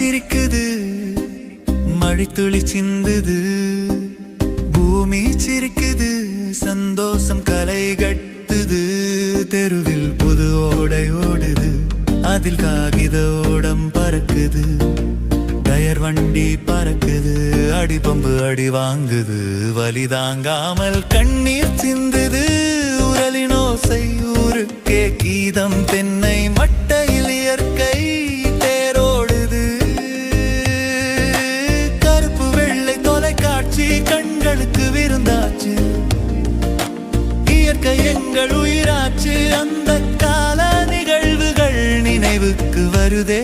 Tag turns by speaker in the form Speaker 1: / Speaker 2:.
Speaker 1: சிரிக்குது, மழைத்துளி சிந்துது, பூமி சிரிக்குது, சந்தோஷம் கலை கட்டுது. தெருவில் புது ஓடை ஓடுது, அதில் காகித ஓடம் பறக்குது, டயர் வண்டி பறக்குது, அடிபம்பு அடி வாங்குது, வலி தாங்காமல் கண்ணீர் சிந்துது. உரலின் ஓசை ஊருக்கே கீதம், தென்னை மட்டையில் இயற்கை தேரோடுது. கருப்பு வெள்ளை தொலைக்காட்சி கண்களுக்கு விருந்தாச்சு, இயற்கை எங்கள் உயிராச்சு. அந்த கால நிகழ்வுகள் நினைவுக்கு வருதே.